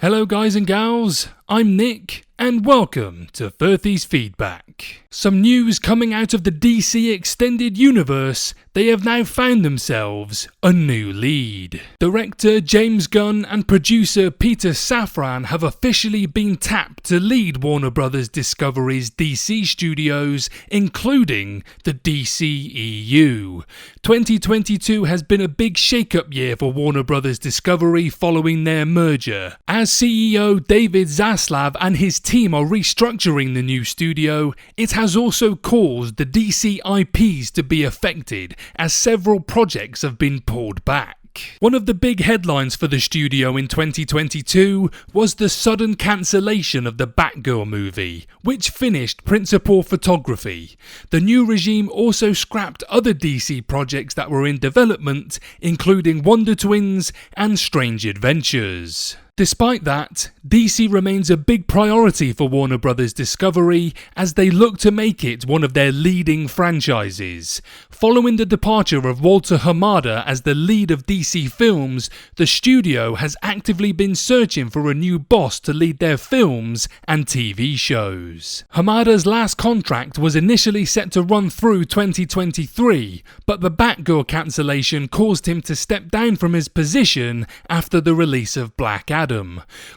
Hello guys and gals, I'm Nick and welcome to Firthy's Feedback. Some news coming out of the DC Extended Universe. They have now found themselves a new lead. Director James Gunn and producer Peter Safran have officially been tapped to lead Warner Bros. Discovery's DC studios, including the DCEU. 2022 has been a big shake-up year for Warner Bros. Discovery following their merger. As CEO David Zaslav and his team are restructuring the new studio, it has also caused the DC IPs to be affected, as several projects have been pulled back. One of the big headlines for the studio in 2022 was the sudden cancellation of the Batgirl movie, which finished principal photography. The new regime also scrapped other DC projects that were in development, including Wonder Twins and Strange Adventures. Despite that, DC remains a big priority for Warner Bros. Discovery as they look to make it one of their leading franchises. Following the departure of Walter Hamada as the lead of DC Films, the studio has actively been searching for a new boss to lead their films and TV shows. Hamada's last contract was initially set to run through 2023, but the Batgirl cancellation caused him to step down from his position after the release of Black Adam.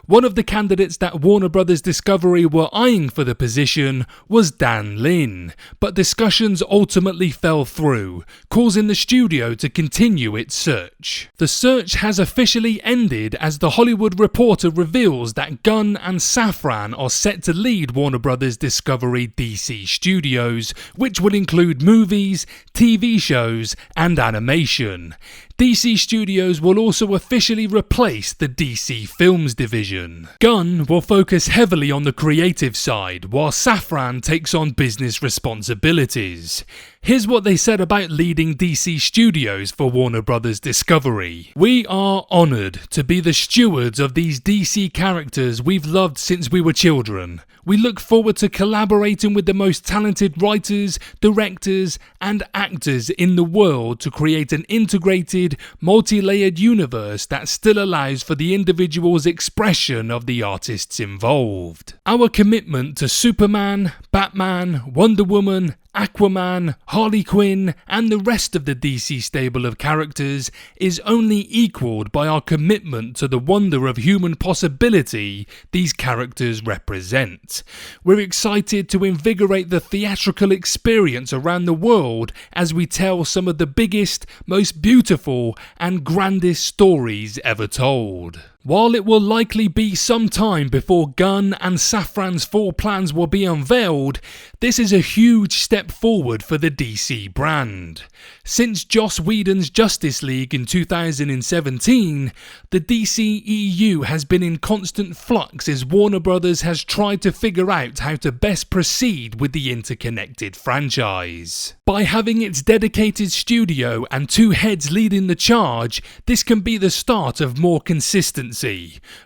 One of the candidates that Warner Bros. Discovery were eyeing for the position was Dan Lin, but discussions ultimately fell through, causing the studio to continue its search. The search has officially ended as The Hollywood Reporter reveals that Gunn and Safran are set to lead Warner Bros. Discovery DC Studios, which will include movies, TV shows, and animation. DC Studios will also officially replace the DC Films division. Gunn will focus heavily on the creative side, while Safran takes on business responsibilities. Here's what they said about leading DC Studios for Warner Bros. Discovery. "We are honoured to be the stewards of these DC characters we've loved since we were children. We look forward to collaborating with the most talented writers, directors, and actors in the world to create an integrated, multi-layered universe that still allows for the individual's expression of the artists involved. Our commitment to Superman, Batman, Wonder Woman, Aquaman, Harley Quinn, and the rest of the DC stable of characters is only equalled by our commitment to the wonder of human possibility these characters represent. We're excited to invigorate the theatrical experience around the world as we tell some of the biggest, most beautiful, and grandest stories ever told." While it will likely be some time before Gunn and Safran's full plans will be unveiled, this is a huge step forward for the DC brand. Since Joss Whedon's Justice League in 2017, the DCEU has been in constant flux as Warner Bros. Has tried to figure out how to best proceed with the interconnected franchise. By having its dedicated studio and two heads leading the charge, this can be the start of more consistency.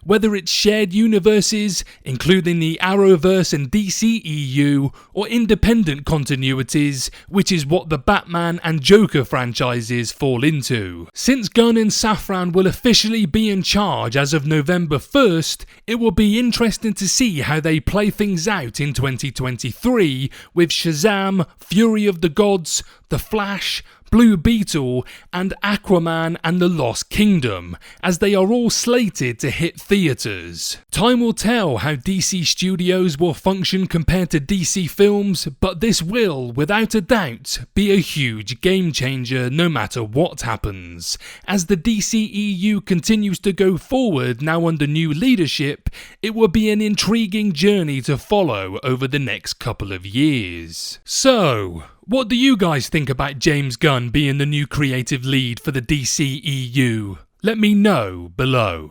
Whether it's shared universes, including the Arrowverse and DCEU, or independent continuities, which is what the Batman and Joker franchises fall into. Since Gunn and Safran will officially be in charge as of November 1st, it will be interesting to see how they play things out in 2023 with Shazam, Fury of the Gods, The Flash, Blue Beetle, and Aquaman and the Lost Kingdom, as they are all slated to hit theatres. Time will tell how DC Studios will function compared to DC Films, but this will, without a doubt, be a huge game changer no matter what happens. As the DCEU continues to go forward now under new leadership, it will be an intriguing journey to follow over the next couple of years. So, what do you guys think about James Gunn being the new creative lead for the DCEU? Let me know below.